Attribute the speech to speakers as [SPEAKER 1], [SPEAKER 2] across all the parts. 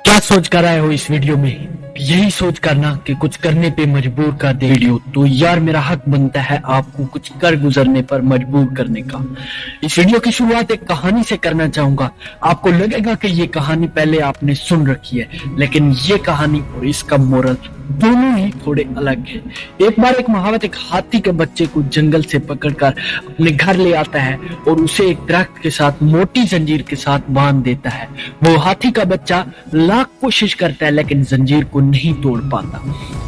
[SPEAKER 1] क्या सोच कर आए हो इस वीडियो में? यही सोच करना कि कुछ करने पे मजबूर कर दे वीडियो, तो यार मेरा हक बनता है आपको कुछ कर गुजरने पर मजबूर करने का। इस वीडियो की शुरुआत एक कहानी से करना चाहूंगा। आपको लगेगा कि ये कहानी पहले आपने सुन रखी है, लेकिन ये कहानी और इसका मोरल दोनों ही थोड़े अलग है। एक बार एक महावत एक हाथी के बच्चे को जंगल से पकड़कर अपने घर ले आता है और उसे एक दरख्त के साथ मोटी जंजीर के साथ बांध देता है। वो हाथी का बच्चा लाख कोशिश करता है लेकिन जंजीर को नहीं तोड़ पाता।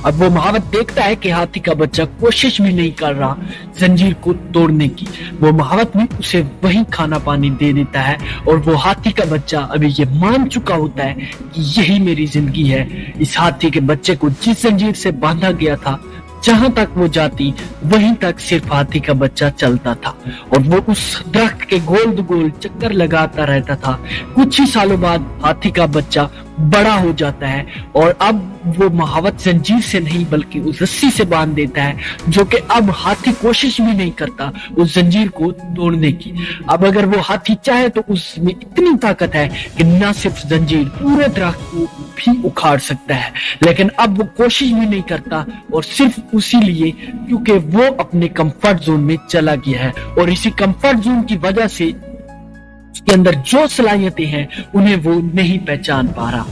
[SPEAKER 1] अब वो महावत देखता है कि हाथी का बच्चा कोशिश भी नहीं कर रहा जंजीर को तोड़ने की। वो महावत भी उसे वही खाना पानी दे देता है और वो हाथी का बच्चा अभी ये मान चुका होता है कि यही मेरी जिंदगी है। इस हाथी के बच्चे को जिस जंजीर से बांधा गया था, जहां तक वो जाती वहीं तक सिर्फ हाथी का बच्चा चलता था और वो उस दरख्त के गोल गोल चक्कर लगाता रहता था। कुछ ही सालों बाद हाथी का बच्चा बड़ा हो जाता है और अब वो महावत जंजीर से नहीं बल्कि उस रस्सी से बांध देता है, जो कि अब हाथी कोशिश भी नहीं करता उस जंजीर को तोड़ने की। अब अगर वो हाथी चाहे तो उसमें इतनी ताकत है कि न सिर्फ जंजीर पूरे दरख्त को भी उखाड़ सकता है, लेकिन अब वो कोशिश भी नहीं करता और सिर्फ उसी लिए क्योंकि वो अपने कंफर्ट जोन में चला गया है और इसी कंफर्ट जोन की वजह से उसके अंदर जो सलाहियतें हैं उन्हें वो नहीं पहचान पा रहा।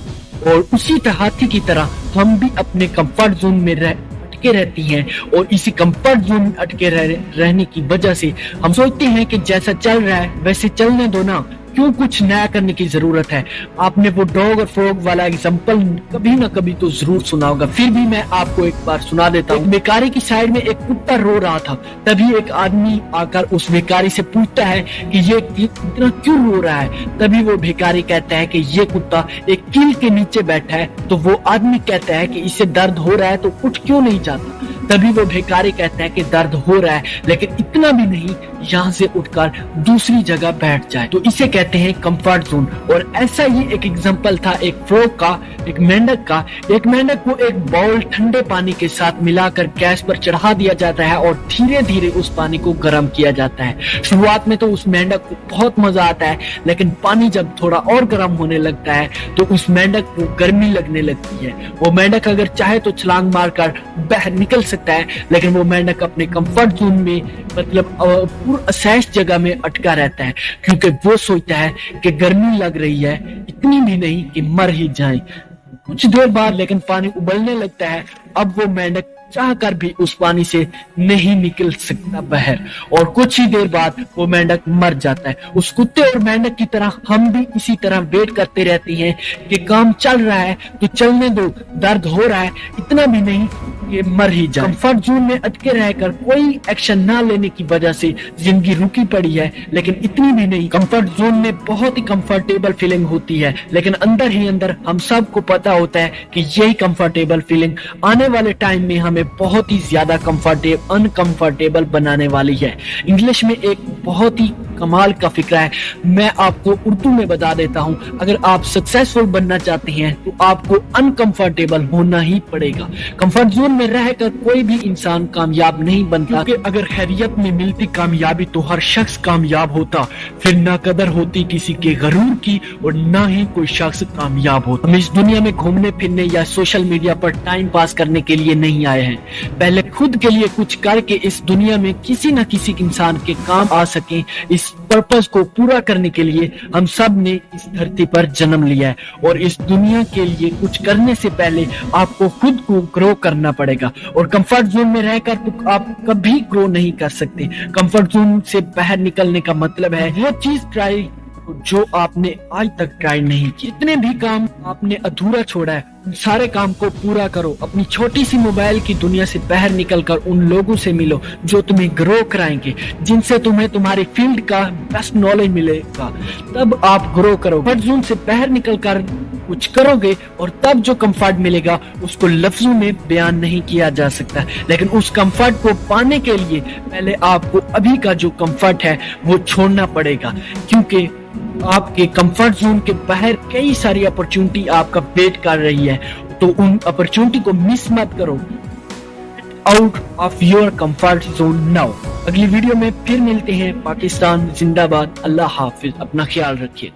[SPEAKER 1] और उसी हाथी की तरह हम भी अपने कंफर्ट जोन में अटके रहती हैं और इसी कंफर्ट जोन में अटके रहने की वजह से हम सोचते हैं कि जैसा चल रहा है वैसे चलने दो ना, क्यों कुछ नया करने की जरूरत है। आपने वो डॉग और फ्रॉग वाला एग्जांपल कभी ना कभी तो जरूर सुना होगा, फिर भी मैं आपको एक बार सुना देता हूँ। बेकारी की साइड में एक कुत्ता रो रहा था, तभी एक आदमी आकर उस भिखारी से पूछता है कि ये इतना क्यों रो रहा है। तभी वो भिखारी कहता है कि ये कुत्ता एक कील के नीचे बैठा है। तो वो आदमी कहता है कि इसे दर्द हो रहा है तो उठ क्यों नहीं जाता। तभी वो भिखारी कहता है कि दर्द हो रहा है लेकिन इतना भी नहीं यहाँ से उठकर दूसरी जगह बैठ जाए। तो इसे कहते हैं कंफर्ट जोन। और ऐसा ही एक एग्जांपल था एक फ्रॉग का, एक मेंढक का। एक मेंढक को एक बाउल ठंडे पानी के साथ मिलाकर गैस पर चढ़ा दिया जाता है और धीरे धीरे उस पानी को गर्म किया जाता है। शुरुआत में तो उस मेंढक को बहुत मजा आता है, लेकिन पानी जब थोड़ा और गर्म होने लगता है तो उस मेंढक को गर्मी लगने लगती है। वो मेंढक अगर चाहे तो छलांग मारकर बाहर निकल सकता है, लेकिन वो मेंढक अपने कंफर्ट जोन में मतलब पूरा असहज जगह में अटका रहता है, क्योंकि वो सोचता है कि गर्मी लग रही है, इतनी भी नहीं कि मर ही जाए। कुछ देर बाद लेकिन पानी उबलने लगता है। अब वो मेंढक चाह कर भी उस पानी से नहीं निकल सकता बाहर और कुछ ही देर बाद वो मेंढक मर जाता है। उस कुत्ते और मेंढक की तरह हम भी इसी तरह वेट करते रहते हैं कि काम चल रहा है तो चलने दो, दर्द हो रहा है इतना भी नहीं ये मर ही जाए। कंफर्ट जोन में अटके रहकर कोई एक्शन ना लेने की वजह से जिंदगी रुकी पड़ी है, लेकिन इतनी भी नहीं। कंफर्ट जोन में बहुत ही कंफर्टेबल फीलिंग होती है, लेकिन अंदर ही अंदर हम सबको पता होता है कि यही कंफर्टेबल फीलिंग आने वाले टाइम में हमें बहुत ही ज्यादा अनकंफर्टेबल बनाने वाली है। इंग्लिश में एक बहुत ही कमाल का फिक्रा है, मैं आपको उर्दू में बता देता हूँ। अगर आप सक्सेसफुल बनना चाहते हैं तो आपको अनकंफर्टेबल होना ही पड़ेगा। कंफर्ट जोन में रहकर कोई भी इंसान कामयाब नहीं बनता, क्योंकि अगर खैरियत में मिलती कामयाबी तो हर शख्स कामयाब होता, फिर ना कदर होती किसी के गरूर की और ना ही कोई शख्स कामयाब होता। हम इस दुनिया में घूमने फिरने या सोशल मीडिया पर टाइम पास करने के लिए नहीं आए हैं, पहले खुद के लिए कुछ करके इस दुनिया में किसी न किसी इंसान के काम आ सके। इस पर्पस को पूरा करने के लिए हम सब ने इस धरती पर जन्म लिया है और इस दुनिया के लिए कुछ करने से पहले आपको खुद को ग्रो करना पड़ेगा। और कंफर्ट जोन में रहकर तो आप कभी ग्रो नहीं कर सकते। कंफर्ट जोन से बाहर निकलने का मतलब है वो चीज ट्राई जो आपने आज तक ट्राई नहीं की। जितने भी काम आपने अधूरा छोड़ा है सारे काम को पूरा करो। अपनी छोटी सी मोबाइल की दुनिया से बाहर निकलकर उन लोगों से मिलो जो तुम्हें ग्रो कराएंगे, जिनसे तुम्हें तुम्हारी फील्ड का बेस्ट नॉलेज मिलेगा, तब आप ग्रो करो। कंफर्ट जोन से बाहर निकलकर कुछ करोगे और तब जो कंफर्ट मिलेगा उसको लफ्जों में बयान नहीं किया जा सकता, लेकिन उस कंफर्ट को पाने के लिए पहले आपको अभी का जो कंफर्ट है वो छोड़ना पड़ेगा, क्योंकि आपके कंफर्ट जोन के बाहर कई सारी अपॉर्चुनिटी आपका वेट कर रही है। तो उन अपॉर्चुनिटी को मिस मत करो। Out of your comfort zone now. अगली वीडियो में फिर मिलते हैं। पाकिस्तान जिंदाबाद। अल्लाह हाफिज। अपना ख्याल रखिए।